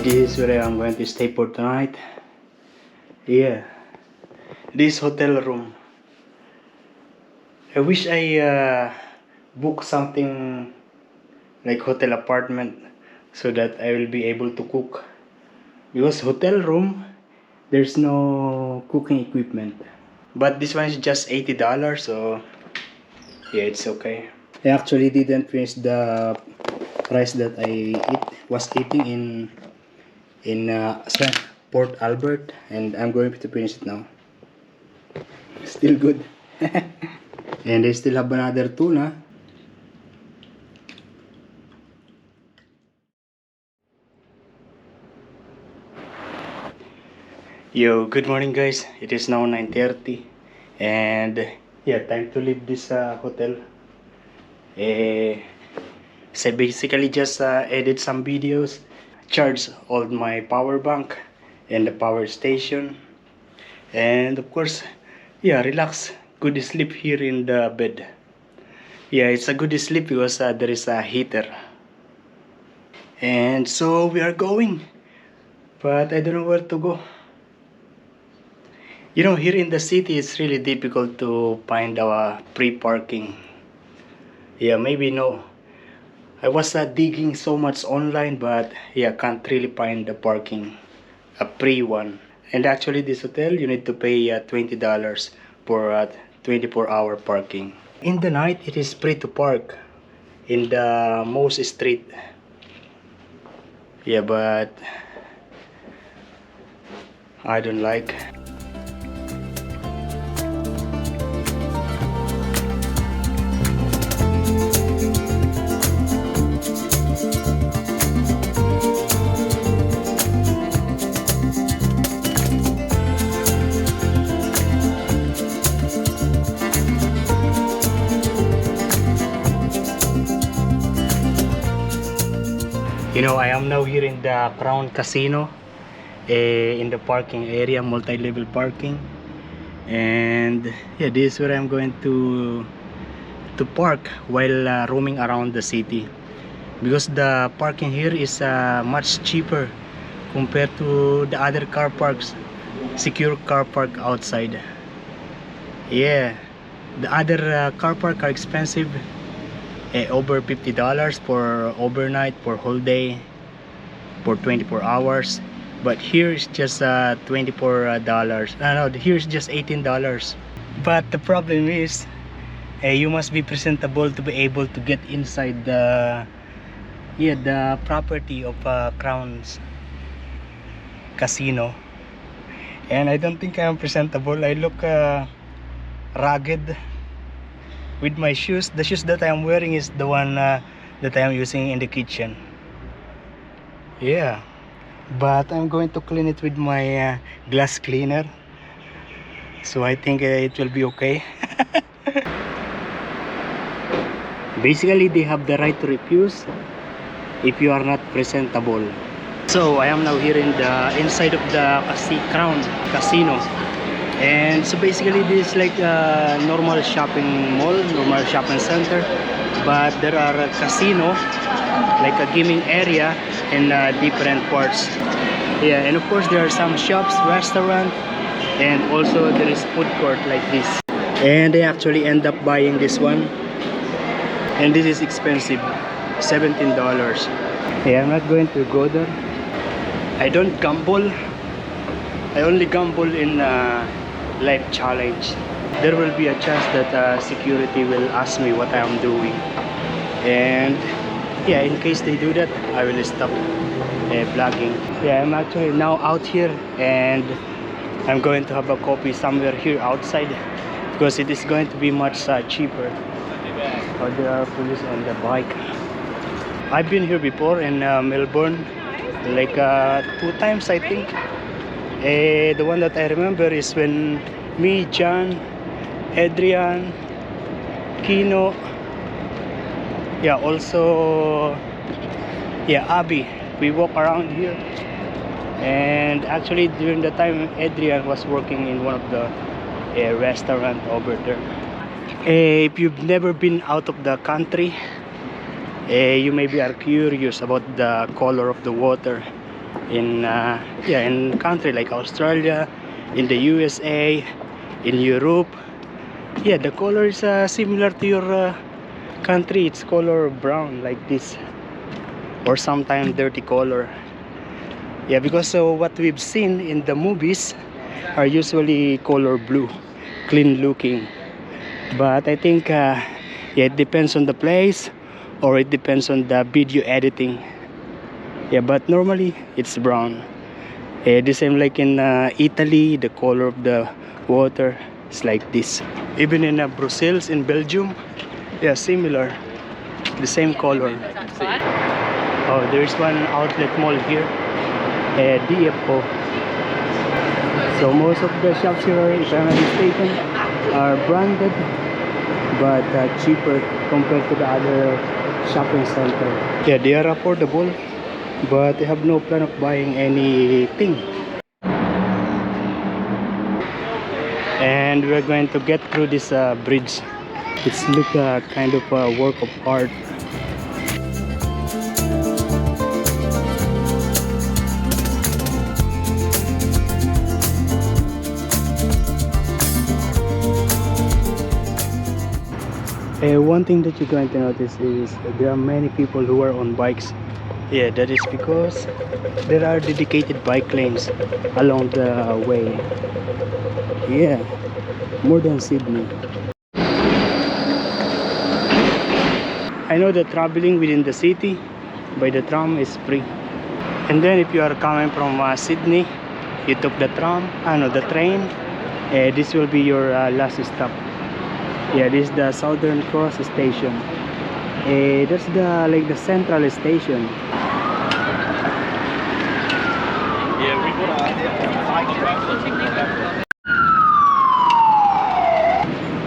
This is where I'm going to stay for tonight. Yeah, this hotel room. I wish I book something like hotel apartment so that I will be able to cook. Because hotel room, there's no cooking equipment. But this one is just $80, so yeah, it's okay. I actually didn't finish the rice that I was eating in Port Albert, and I'm going to finish it now. Still good. And I still have another tuna. Yo, good morning guys. It is now 9:30 and yeah, time to leave this hotel. So basically just edit some videos, charge all my power bank and the power station, and of course, yeah, relax, good sleep here in the bed. Yeah, it's a good sleep because there is a heater. And so we are going, but I don't know where to go. You know, here in the city it's really difficult to find a free parking. Yeah, maybe no. I was digging so much online, but yeah, can't really find the parking, a free one. And actually this hotel, you need to pay $20 for 24-hour parking. In the night, it is free to park in the most street. Yeah, but I don't like. You know, I am now here in the Crown Casino, in the parking area, multi-level parking, and yeah, this is where I'm going to park while roaming around the city, because the parking here is much cheaper compared to the other car parks, secure car park outside. Yeah, the other car park are expensive. Over $50 for overnight, for whole day, for 24 hours. But here is just $24. No, here is just $18. But the problem is, you must be presentable to be able to get inside the property of Crown's Casino. And I don't think I am presentable. I look rugged with my shoes. The shoes that I am wearing is the one that I am using in the kitchen. Yeah, but I'm going to clean it with my glass cleaner, so I think it will be okay. Basically, they have the right to refuse if you are not presentable. So I am now here in the inside of the Crown Casino. And so basically this is like a normal shopping mall, normal shopping center, but there are a casino, like a gaming area in different parts. Yeah, and of course there are some shops, restaurant, and also there is food court like this. And I actually end up buying this one, and this is expensive, $17. Yeah, I'm not going to go there. I don't gamble. I only gamble in life challenge. There will be a chance that security will ask me what I am doing, and yeah, in case they do that, I will stop vlogging. Yeah, I'm actually now out here, and I'm going to have a coffee somewhere here outside, because it is going to be much cheaper. Oh, there are police on the bike. I've been here before in Melbourne, like 2 times I think. The one that I remember is when me, John, Adrian, Kino, yeah, also yeah, Abby, we walk around here. And actually during the time Adrian was working in one of the restaurant over there. If you've never been out of the country, you maybe are curious about the color of the water. in yeah, in country like Australia, in the USA, in Europe. Yeah, the color is similar to your country. It's color brown like this, or sometimes dirty color. Yeah, because what we've seen in the movies are usually color blue, clean looking. But I think yeah, it depends on the place, or it depends on the video editing. Yeah, but normally it's brown. The same like in Italy, the color of the water is like this. Even in Brussels, in Belgium, yeah, similar, the same color. Oh, there's one outlet mall here, DFO. So most of the shops here, if I'm not mistaken, are branded, but cheaper compared to the other shopping center. Yeah, they are affordable, but I have no plan of buying anything. And we're going to get through this bridge. It's like a kind of a work of art. One thing that you're going to notice is there are many people who are on bikes. Yeah, that is because there are dedicated bike lanes along the way. Yeah, more than Sydney. I know that traveling within the city by the tram is free. And then if you are coming from Sydney, you took the tram, the train. This will be your last stop. Yeah, this is the Southern Cross station. That's the like the central station.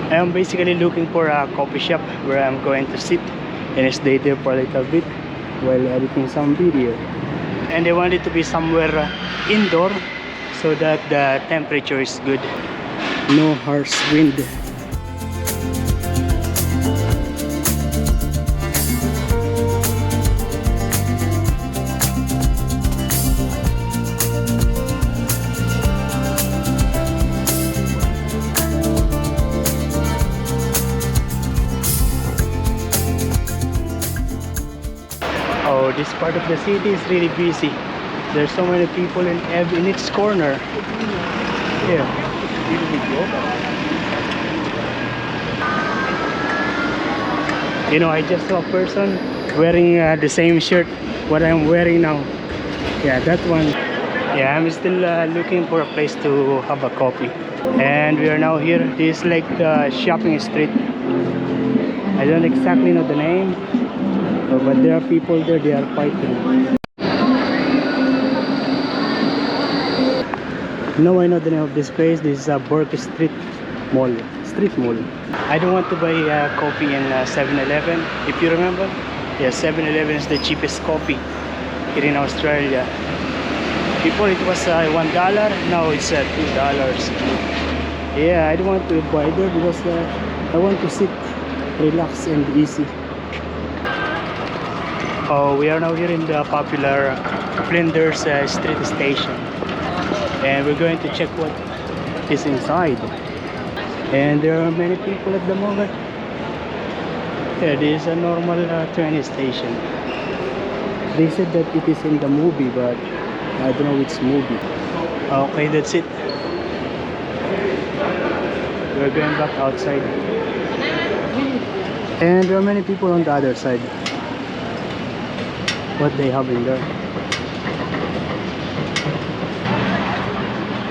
I am basically looking for a coffee shop where I'm going to sit and stay there for a little bit while editing some video. And I want it to be somewhere indoor so that the temperature is good. No harsh wind. Oh, this part of the city is really busy. There's so many people in each corner. Yeah. You know, I just saw a person wearing the same shirt what I'm wearing now. Yeah, that one. Yeah, I'm still looking for a place to have a coffee. And we are now here. This is like the shopping street. I don't exactly know the name, but there are people there, they are fighting. Now I know the name of this place. This is a Burke Street Mall. Street Mall. I don't want to buy coffee in 7-Eleven. If you remember, yeah, 7-Eleven is the cheapest coffee here in Australia. Before it was $1, now it's $2. Yeah, I don't want to buy there because I want to sit, relax and easy. Oh, we are now here in the popular Flinders street station, and we're going to check what is inside. And there are many people at the moment. Yeah, this is a normal train station. They said that it is in the movie, but I don't know which movie. Okay, that's it. We're going back outside. And there are many people on the other side. What they have in there.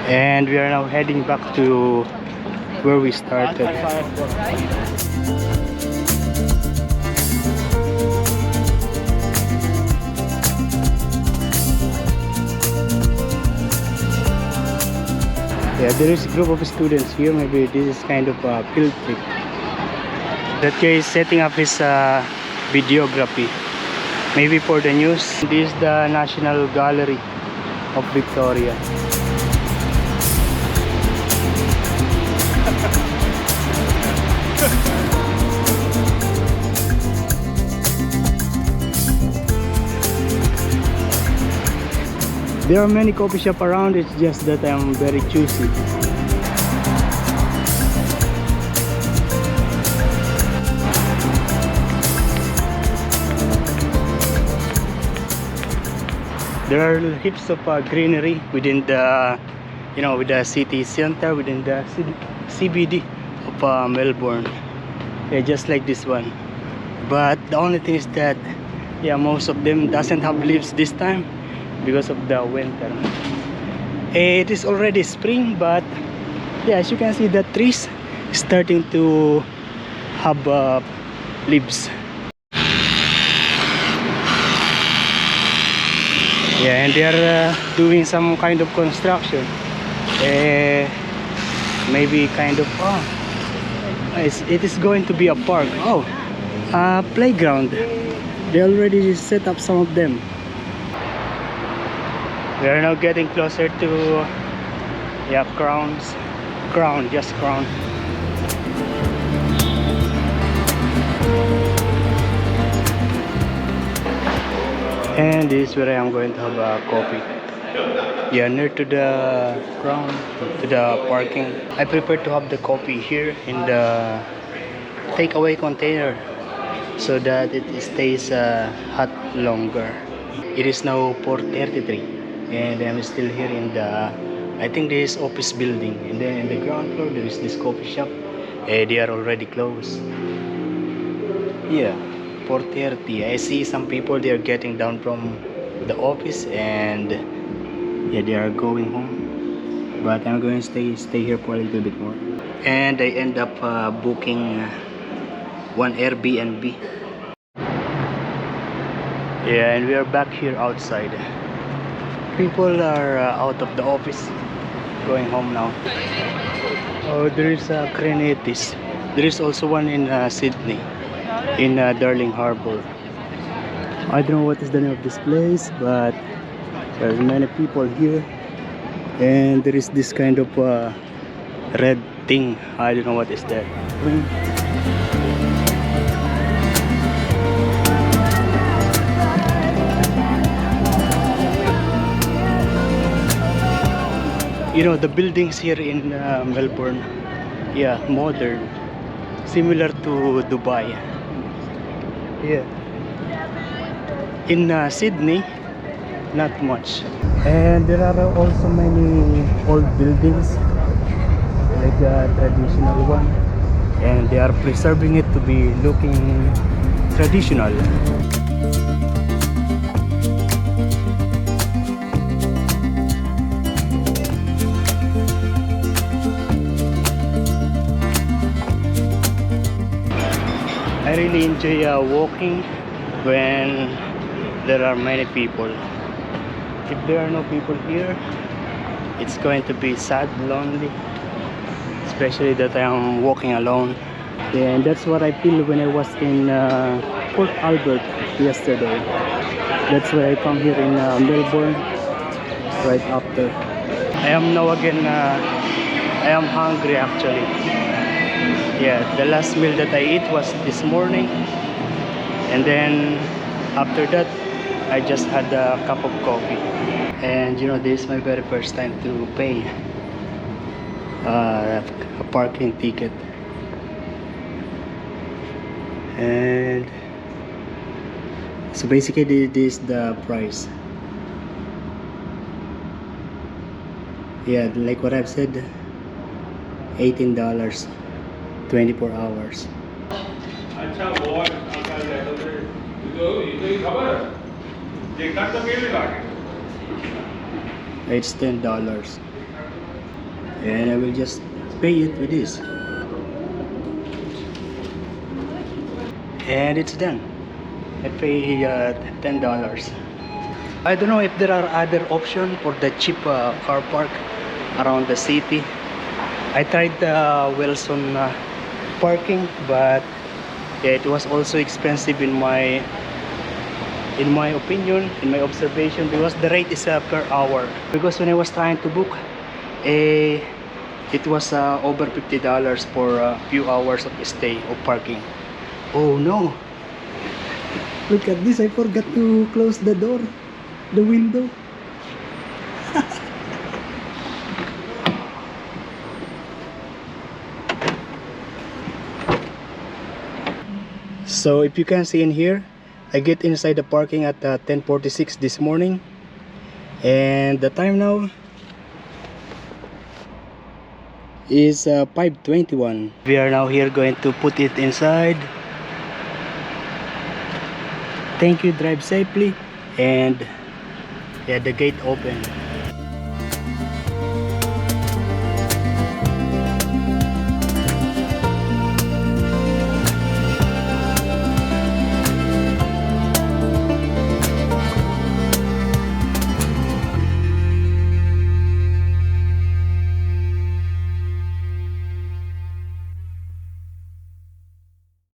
And we are now heading back to where we started. Yeah, there is a group of students here. Maybe this is kind of a field trip. That guy is setting up his videography. Maybe for the news. This is the National Gallery of Victoria. There are many coffee shops around, it's just that I'm very choosy. There are heaps of greenery within the, you know, with the city center, within the CBD of Melbourne. Yeah, just like this one. But the only thing is that, yeah, most of them doesn't have leaves this time because of the winter. It is already spring, but yeah, as you can see, the trees starting to have leaves. Yeah, and they are doing some kind of construction. Maybe kind of, it is going to be a park. Oh, a playground. They already set up some of them. We are now getting closer to, yeah, Crown. And this is where I am going to have a coffee. Yeah, near to the Crown, to the parking. I prefer to have the coffee here in the takeaway container so that it stays hot longer. It is now 4:33 and I'm still here in the, I think this is office building, and then in the ground floor there is this coffee shop. They are already closed. Yeah, 4:30. I see some people, they are getting down from the office and yeah, they are going home, but I'm going to stay here for a little bit more. And I end up booking one Airbnb. Yeah, and we are back here outside. People are out of the office, going home now. Oh, there is a Crenetis. There is also one in Sydney, in Darling Harbour. I don't know what is the name of this place, but there's many people here, and there is this kind of red thing. I don't know what is that. You know, the buildings here in Melbourne, yeah, modern, similar to Dubai. Yeah. In Sydney, not much. And there are also many old buildings, like the traditional one, and they are preserving it to be looking traditional. I really enjoy walking when there are many people. If there are no people here, it's going to be sad, lonely, especially that I am walking alone. Yeah, and that's what I feel when I was in Port Albert yesterday. That's why I come here in Melbourne right after. I am now again, I am hungry actually. Yeah, the last meal that I ate was this morning, and then after that I just had a cup of coffee. And you know, this is my very first time to pay a parking ticket, and so basically this is the price. Yeah, like what I've said, $18, 24 hours. It's $10, and I will just pay it with this, and it's done. I pay $10. I don't know if there are other options for the cheap car park around the city. I tried the Wilson parking, but yeah, it was also expensive in my opinion, in my observation, because the rate is per hour. Because when I was trying to book, it was over $50 for a few hours of stay of parking. Oh no! Look at this! I forgot to close the door, the window. So if you can see in here, I get inside the parking at 10:46 this morning, and the time now is 5:21. We are now here going to put it inside. Thank you, drive safely, and yeah, the gate open.